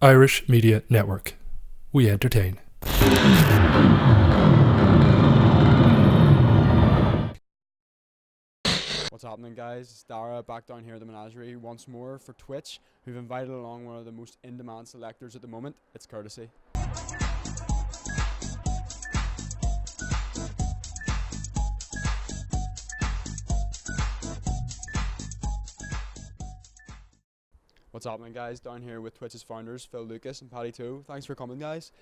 Irish Media Network. We entertain. What's happening, guys? It's Dara back down here at the Menagerie once more for Twitch. We've invited along one of the most in-demand selectors at the moment. It's Courtesy. What's happening, guys? Down here with Twitch's founders, Phil Lucas and Paddy Toe. Thanks for coming, guys.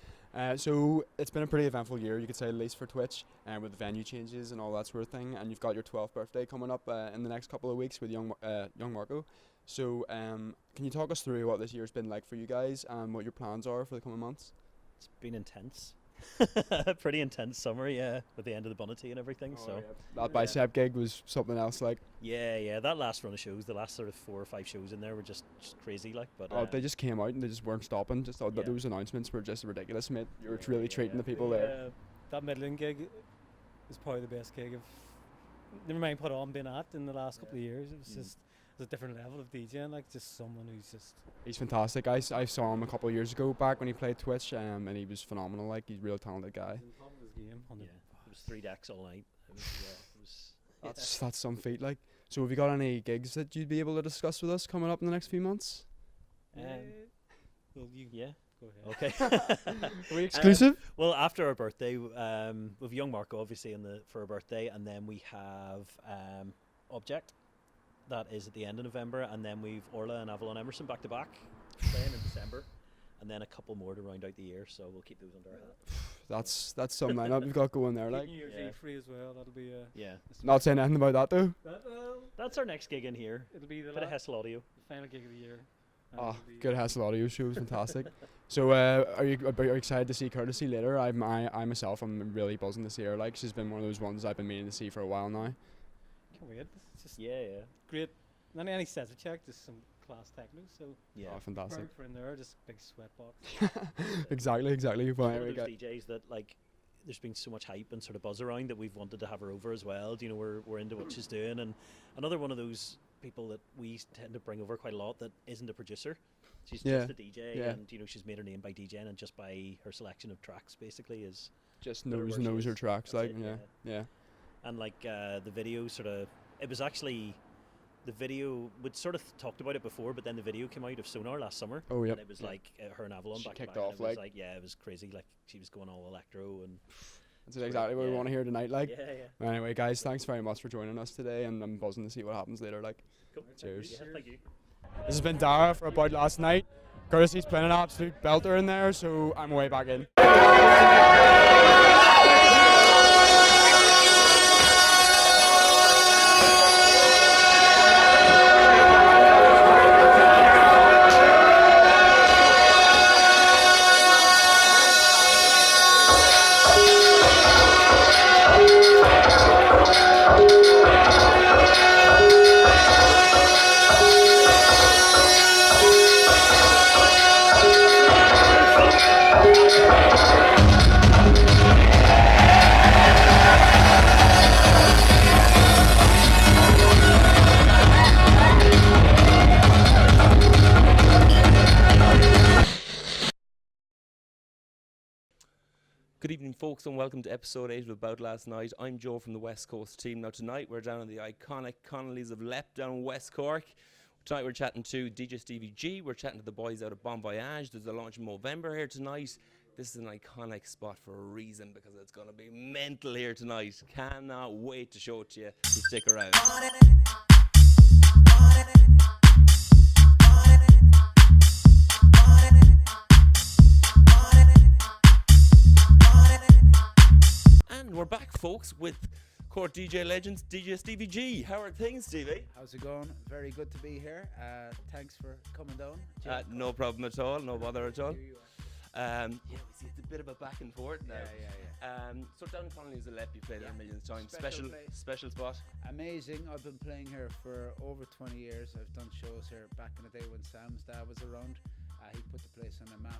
So it's been a pretty eventful year, you could say, at least for Twitch, with the venue changes and all that sort of thing. And you've got your 12th birthday coming up in the next couple of weeks with young Marco. So can you talk us through what this year's been like for you guys and what your plans are for the coming months? It's been intense. Pretty intense summer, yeah, with the end of the Bonity and everything. Oh, so yeah. That bicep gig was something else, like. Yeah, that last run of shows, the last sort of 4 or 5 shows in there were just crazy, like. But they just came out and they just weren't stopping. Just thought that those announcements were just ridiculous, mate. You were really treating the people there. That Midland gig is probably the best gig I've never mind put on been at in the last couple of years. It was just a different level of DJing, like just someone who's just. He's fantastic. I saw him a couple of years ago back when he played Twitch, and he was phenomenal. Like, he's a real talented guy. He's on top of his game. It was 3 decks all night. That's some feat. Like, so have you got any gigs that you'd be able to discuss with us coming up in the next few months? Well, yeah. Go ahead. Okay. Are we exclusive? Well, after our birthday, with young Marco obviously for our birthday, and then we have Object. That is at the end of November, and then we've Orla and Avalon Emerson back to back playing in December, and then a couple more to round out the year. So we'll keep those under our hat. That's some lineup you've got going there, like. New Year's Eve free as well. That'll be Not saying anything about that though. That's our next gig in here. It'll be the bit of Hessel Audio. The final gig of the year. Good Hassel Audio show was fantastic. So are you excited to see Courtesy later? I myself am really buzzing to see her. Like, she's been one of those ones I've been meaning to see for a while now. Can't wait. It's just great. Not any set of check, just some class techno. So fantastic. For in there, just big sweat box. exactly. Well, one of those DJs that, like, there's been so much hype and sort of buzz around that we've wanted to have her over as well. You know, we're into what she's doing, and another one of those people that we tend to bring over quite a lot that isn't a producer. She's just a DJ, and you know, she's made her name by DJing and just by her selection of tracks. Basically, is just knows her tracks. Like, yeah. And like the video it was actually, the video, we'd sort of talked about it before, but then the video came out of Sonar last summer. Oh, yeah. And it was like her and Avalon back kicked to back. Off, like. It was crazy. Like, she was going all electro and. That's exactly what we want to hear tonight, like. Yeah. Anyway, guys, thanks very much for joining us today, and I'm buzzing to see what happens later, like. Cool. Cheers. Thank you. This has been Dara for About Last Night. Courtesy's playing an absolute belter in there, so I'm way back in. Good evening, folks, and welcome to episode 8 of About Last Night. I'm Joe from the West Coast team. Now, tonight we're down in the iconic Connolly's of Lepp down in West Cork. Tonight we're chatting to DJ Stevie G. We're chatting to the boys out of Bon Voyage. There's a launch of Movember here tonight. This is an iconic spot for a reason, because it's going to be mental here tonight. Cannot wait to show it to you. So stick around. We're back, folks, with Cork DJ legends, DJ Stevie G. How are things, Stevie? How's it going? Very good to be here. Thanks for coming down. No problem at all, no bother at all. Here you We see it's a bit of a back and forth now. Yeah. So down in Connolly's a Lep, you played there a million times. Special spot. Amazing. I've been playing here for over 20 years. I've done shows here back in the day when Sam's dad was around. He put the place on the map,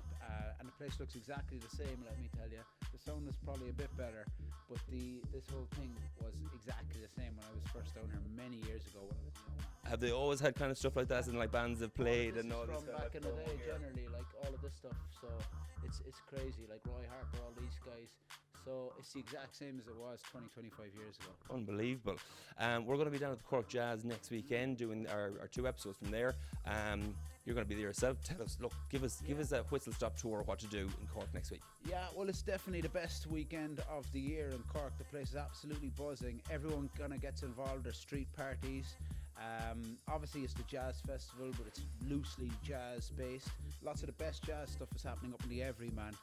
and the place looks exactly the same, let me tell you. The sound is probably a bit better, but this whole thing was exactly the same when I was first down here many years ago when I was young. Have they always had kind of stuff like that, and like bands have played and all this from back in the day, generally, like all of this stuff crazy, like Roy Harper, all these guys. So it's the exact same as it was 20, 25 years ago. Unbelievable. We're going to be down at the Cork Jazz next weekend doing our 2 episodes from there. You're going to be there yourself. Tell us, look, give us a whistle stop tour of what to do in Cork next week. Yeah, well, it's definitely the best weekend of the year in Cork. The place is absolutely buzzing. Everyone kind of gets involved. There's street parties. Obviously it's the jazz festival, but it's loosely jazz based. Lots of the best jazz stuff is happening up in the Everyman.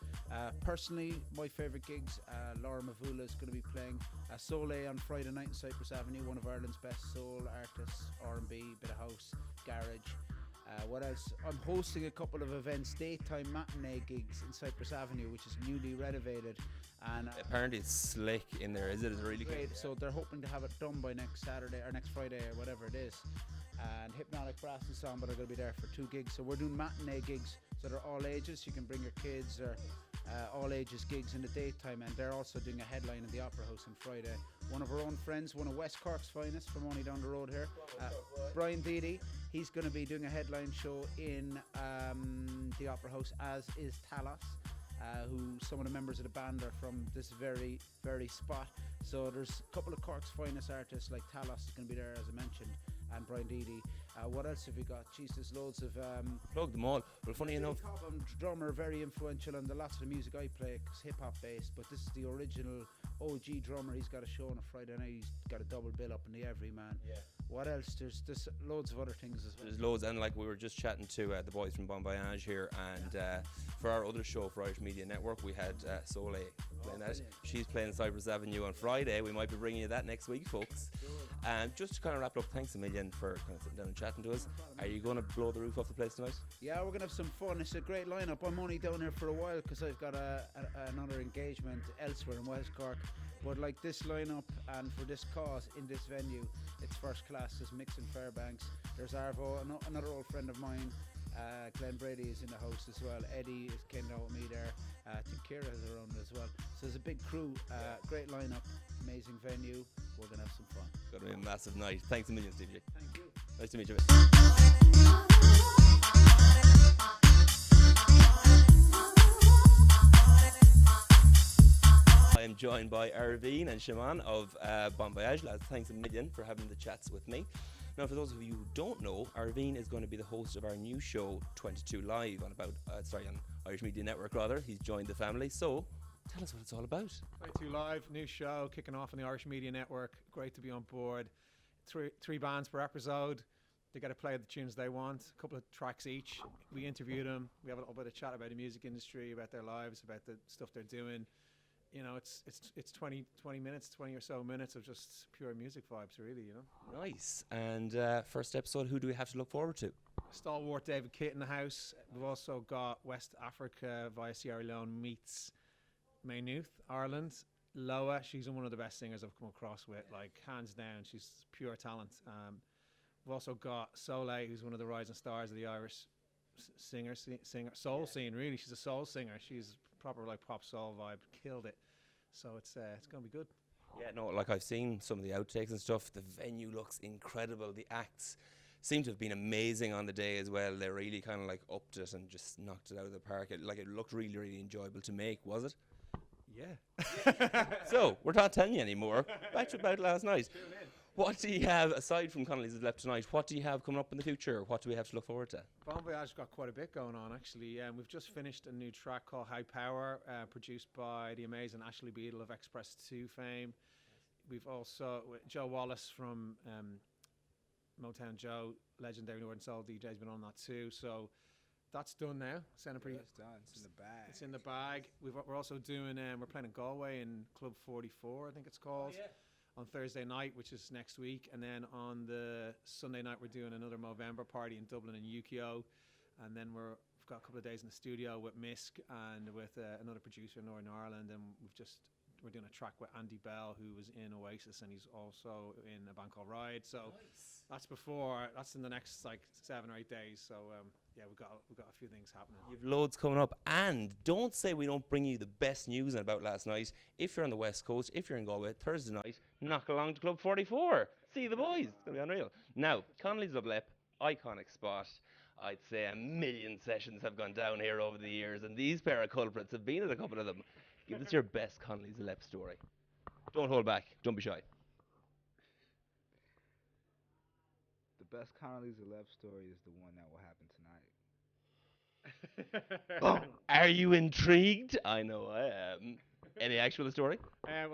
Personally, my favourite gigs, Laura Mavula is going to be playing Soleil on Friday night in Cypress Avenue, one of Ireland's best soul artists, R&B, bit of house, garage. What else? I'm hosting a couple of events, daytime matinee gigs in Cypress Avenue, which is newly renovated. And apparently it's slick in there, is it? Is it really great? cool? So they're hoping to have it done by next Saturday or next Friday or whatever it is. And Hypnotic Brass and Samba are going to be there for 2 gigs. So we're doing matinee gigs, so they're all ages. You can bring your kids, or all ages gigs in the daytime. And they're also doing a headline in the Opera House on Friday. One of our own friends, one of West Cork's finest from only down the road here, Brian Deedy, he's going to be doing a headline show in the Opera House, as is Talos. Who some of the members of the band are from this very, very spot. So there's a couple of Cork's finest artists, like Talos is going to be there, as I mentioned, and Brian Deedy. What else have we got? Jeez, there's loads of... Plug them all. Well, funny enough... Cobham, drummer, very influential on the lots of the music I play, 'cause hip-hop based, but this is the original OG drummer. He's got a show on a Friday night. He's got a double bill up in the Everyman. Yeah. What else? There's loads of other things as well. There's loads, and like we were just chatting to the boys from Bon Voyage here, and for our other show for Irish Media Network, we had Soleil playing that. She's playing Cypress Avenue on Friday. We might be bringing you that next week, folks. And just to kind of wrap up, thanks a million for kind of sitting down and chatting to us. Are you going to blow the roof off the place tonight? Yeah, we're going to have some fun. It's a great lineup. I'm only down here for a while because I've got another engagement elsewhere in West Cork. But like this lineup and for this cause in this venue, it's first class. There's Mix and Fairbanks. There's Arvo, another old friend of mine. Glenn Brady is in the house as well. Eddie is came down with me there. I think Kira has her own as well. So there's a big crew, great lineup, amazing venue. We're going to have some fun. Going to be a massive night. Thanks a million, Stevie G. Thank you. Nice to meet you. I am joined by Arvine and Shaman of Bon Voyage. Lads, thanks a million for having the chats with me. Now, for those of you who don't know, Arvine is going to be the host of our new show, 22 Live, on Irish Media Network, rather. He's joined the family. So, tell us what it's all about. 22 Live, new show, kicking off on the Irish Media Network. Great to be on board. Three bands per episode. They get to play the tunes they want, a couple of tracks each. We interview them. We have a little bit of chat about the music industry, about their lives, about the stuff they're doing. You know, it's 20 minutes, 20 or so minutes of just pure music vibes, really, you know. Nice. And first episode, who do we have to look forward to? Stalwart David Kitt in the house. We've also got West Africa via Sierra Leone meets Maynooth, Ireland. Loa, she's one of the best singers I've come across with, like hands down. She's pure talent. We've also got Soleil, who's one of the rising stars of the Irish singer soul scene. Really, she's a soul singer. She's proper like pop soul vibe. Killed it. So it's gonna be good. Yeah, no, like I've seen some of the outtakes and stuff. The venue looks incredible. The acts seem to have been amazing on the day as well. They really kind of like upped it and just knocked it out of the park. It looked really, really enjoyable to make, was it? Yeah. So we're not telling you anymore. Back to about last night. What do you have, aside from Connolly's left tonight, what do you have coming up in the future? What do we have to look forward to? Bon Voyage got quite a bit going on, actually. We've just finished a new track called High Power, produced by the amazing Ashley Beadle of Express 2 fame. We've also, Joe Wallace from Motown Joe, legendary Northern Soul DJ, has been on that too. So that's done now. Sounding pretty. It's done. It's in the bag. It's in the bag. We're also doing, we're playing in Galway in Club 44, I think it's called. Oh, yeah. On Thursday night, which is next week, and then on the Sunday night we're doing another Movember party in Dublin and Yukio, and then we've got a couple of days in the studio with Misk and with another producer in Northern Ireland, and we're doing a track with Andy Bell, who was in Oasis, and he's also in a band called Ride. So nice. That's in the next like 7 or 8 days. So yeah, we've got a few things happening. You've loads coming up, and don't say we don't bring you the best news about last night. If you're on the West Coast, if you're in Galway, Thursday night, knock along to Club 44. See the boys. It's gonna be unreal. Now, Connolly's of Lep, iconic spot. I'd say a million sessions have gone down here over the years, and these pair of culprits have been at a couple of them. Give us your best Connolly's Lep story. Don't hold back. Don't be shy. The best Connolly's 11 story is the one that will happen tonight. Are you intrigued? I know I am. Any actual story? I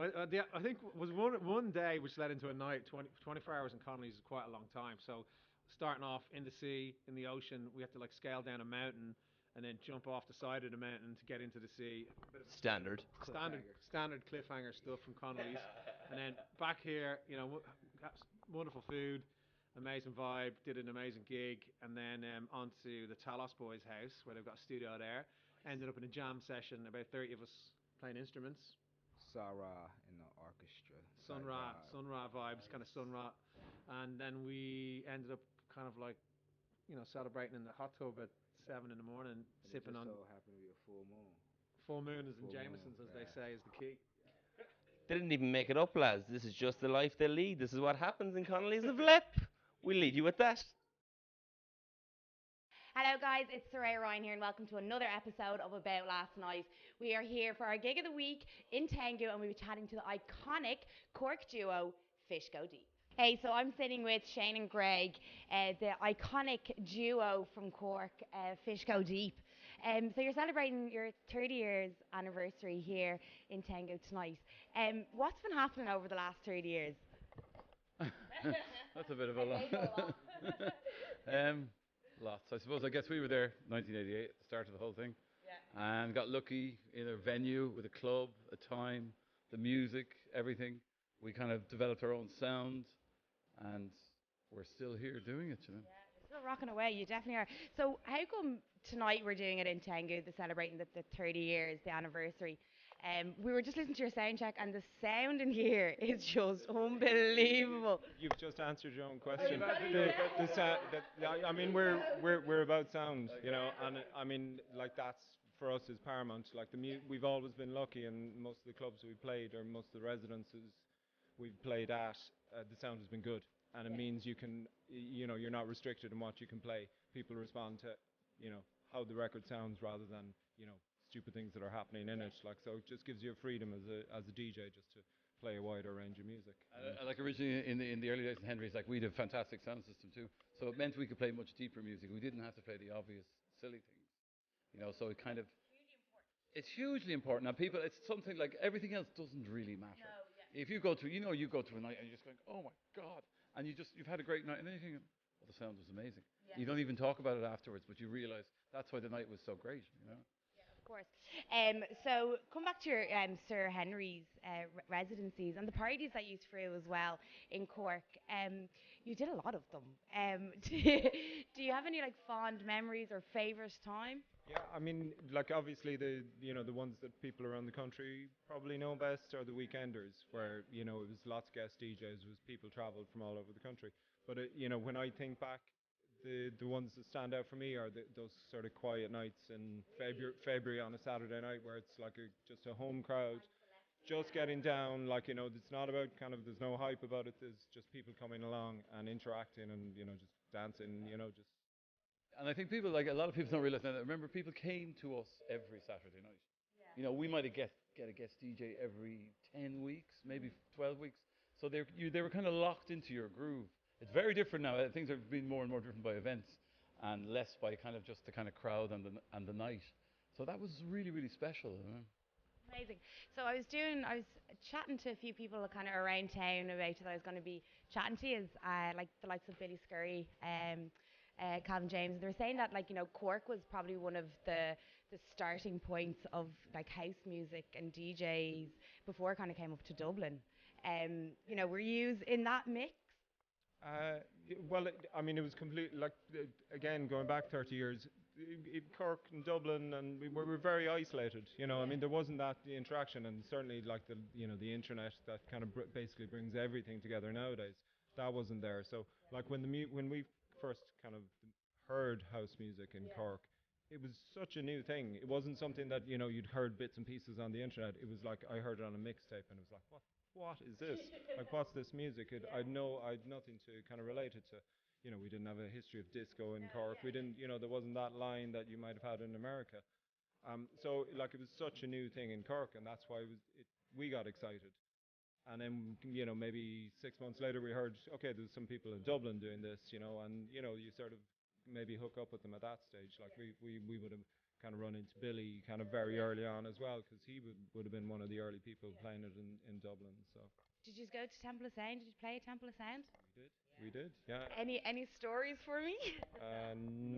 think was one day which led into a night. 24 hours in Connolly's is quite a long time. So starting off in the sea, in the ocean, we had to like scale down a mountain and then jump off the side of the mountain to get into the sea. Standard. Standard cliffhanger stuff from Connolly's. And then back here, you know, wonderful food, amazing vibe, did an amazing gig, and then on to the Talos Boys' house where they've got a studio there. Ended up in a jam session, about 30 of us playing instruments. Sarah in the orchestra. Sun Ra vibes, kind of Sun Ra. And then we ended up kind of like, you know, celebrating in the hot tub at 7 in the morning, sipping on. It so happened to be a full moon. Full moon is in Full Jameson's, moon, as they say, is the key. They didn't even make it up, lads. This is just the life they lead. This is what happens in Connolly's of Lep. We'll leave you with that. Hello guys, it's Saray Ryan here and welcome to another episode of About Last Night. We are here for our gig of the week in Tengu and we'll be chatting to the iconic Cork duo Fish Go Deep. Hey, so I'm sitting with Shane and Greg, the iconic duo from Cork, Fish Go Deep. So you're celebrating your 30 years anniversary here in Tengu tonight. What's been happening over the last 30 years? That's a bit of a lot. Lots. I suppose. I guess we were there 1988 at the start of the whole thing, and got lucky in a venue with a club, a time, the music, everything. We kind of developed our own sound, and we're still here doing it. You know. Yeah, you're still rocking away. You definitely are. So how come tonight we're doing it in Tengu, celebrating the 30 years, the anniversary? We were just listening to your sound check, and the sound in here is just unbelievable. You've just answered your own question. I mean, we're about sound, you know, and I mean, like that's for us is paramount. Like we've always been lucky, and most of the clubs we played, or most of the residences we've played at, the sound has been good, and it means you can, you know, you're not restricted in what you can play. People respond to, you know, how the record sounds rather than, you know, stupid things that are happening in it, like, so it just gives you a freedom as a DJ just to play a wider range of music. Like originally in the early days in Henry's, like we had a fantastic sound system too, so it meant we could play much deeper music. We didn't have to play the obvious silly things, you know. So it kind of it's hugely important. Now people, it's something like everything else doesn't really matter. No, yeah. If you go to, you know, you go to a night and you're just going, oh my god, and you've had a great night, and then you think, well, the sound was amazing. Yeah. You don't even talk about it afterwards, but you realize that's why the night was so great, you know. Of course. So come back to your Sir Henry's residencies and the parties that you threw as well in Cork. You did a lot of them. Do you have any like fond memories or favourite time? Yeah, I mean, like obviously the ones that people around the country probably know best are the weekenders, where, you know, it was lots of guest DJs, it was people travelled from all over the country. But you know, when I think back, the ones that stand out for me are those sort of quiet nights in February on a Saturday night, where it's like just a home crowd, just getting down. Like, you know, it's not about kind of, there's no hype about it. There's just people coming along and interacting and, you know, just dancing. You know, just. And I think people, like a lot of people don't realize that. Remember, people came to us every Saturday night. Yeah. You know, we might get a guest DJ every 10 weeks, maybe 12 weeks. So they were kind of locked into your groove. It's very different now. Things are being more and more driven by events and less by kind of just the kind of crowd and the night. So that was really, really special. You know? Amazing. So I was chatting to a few people kind of around town about it. I was going to be chatting to you, like the likes of Billy Scurry, Calvin James. And they were saying that, like, you know, Cork was probably one of the starting points of like house music and DJs before it kind of came up to Dublin. You know, were you in that mix? Well, I mean, it was completely, like, again, going back 30 years, Cork and Dublin, and we were very isolated, you know. I mean, there wasn't that interaction, and certainly, like, the internet that kind of basically brings everything together nowadays, that wasn't there. So, like, when we first kind of heard house music in Cork, it was such a new thing. It wasn't something that, you know, you'd heard bits and pieces on the internet. It was like, I heard it on a mixtape, and it was like, what is this? Like, what's this music? I'd nothing to kind of relate it to. you know, we didn't have a history of disco in Cork. We didn't, you know, there wasn't that line that you might have had in America. So like it was such a new thing in Cork, and that's why we got excited. And then, you know, maybe 6 months later we heard, okay, there's some people in Dublin doing this, you know, and, you know, you sort of maybe hook up with them at that stage. Like we would have kind of run into Billy kind of very early on as well, because he would have been one of the early people playing it in Dublin. So Did you go to Temple of Sound? Did you play at Temple of Sound? we did, yeah. Any stories for me?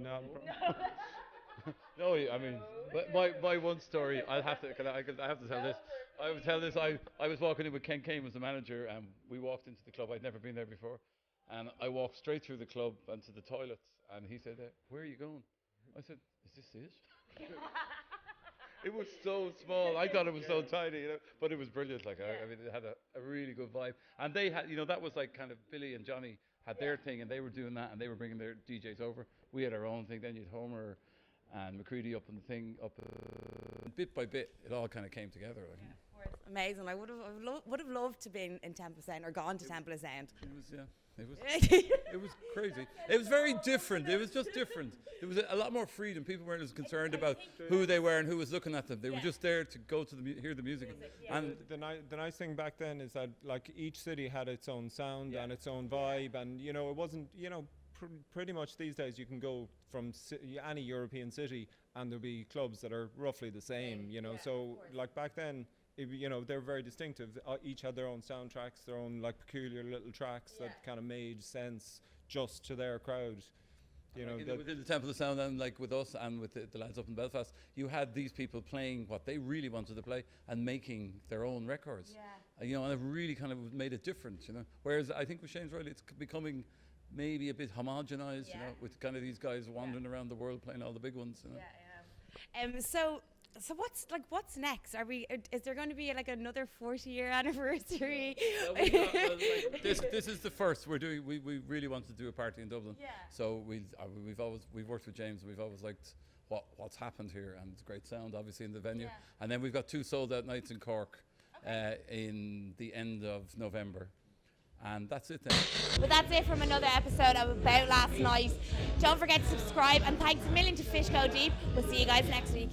No. No, I mean, my one story, I have to tell this. I would tell this. I was walking in with Ken Kane was the manager, and we walked into the club. I'd never been there before, and I walked straight through the club and to the toilets. And he said, "Where are you going?" I said, "Is this it?" It was so small. I thought it was so tiny, you know, but it was brilliant. Like I mean, it had a really good vibe, and they had, you know, that was like kind of Billy and Johnny had their thing, and they were doing that, and they were bringing their DJs over. We had our own thing. Then you'd Homer and McCready up on the thing, bit by bit, it all kind of came together. Like. Yeah, of course. Amazing. I would have loved to be in Temple of Sound or gone to Temple of Sound. It was crazy. It was very different. It was just different. There was a lot more freedom. People weren't as concerned about who they were and who was looking at them. They were just there to go to hear the music. And the nice thing back then is that like each city had its own sound and its own vibe, and you know it wasn't, you know, pretty much these days you can go from any European city and there'll be clubs that are roughly the same, you know. So like back then, you know, they're very distinctive. Each had their own soundtracks, their own like peculiar little tracks that kind of made sense just to their crowd. You know, within the Temple of Sound, and like with us and with the lads up in Belfast, you had these people playing what they really wanted to play and making their own records. You know, and it really kind of made it different. You know, whereas I think with Shane's Riley, it's becoming maybe a bit homogenized. You know, with kind of these guys wandering around the world playing all the big ones. You know? So what's next? Is there going to be like another 40-year anniversary? This is the first we're doing. We really want to do a party in Dublin. So we've worked with James. We've always liked what's happened here, and it's great sound obviously in the venue. And then we've got 2 sold out nights in Cork in the end of November. And that's it then. Well, that's it from another episode of About Last Night. Don't forget to subscribe, and thanks a million to Fish Go Deep. We'll see you guys next week.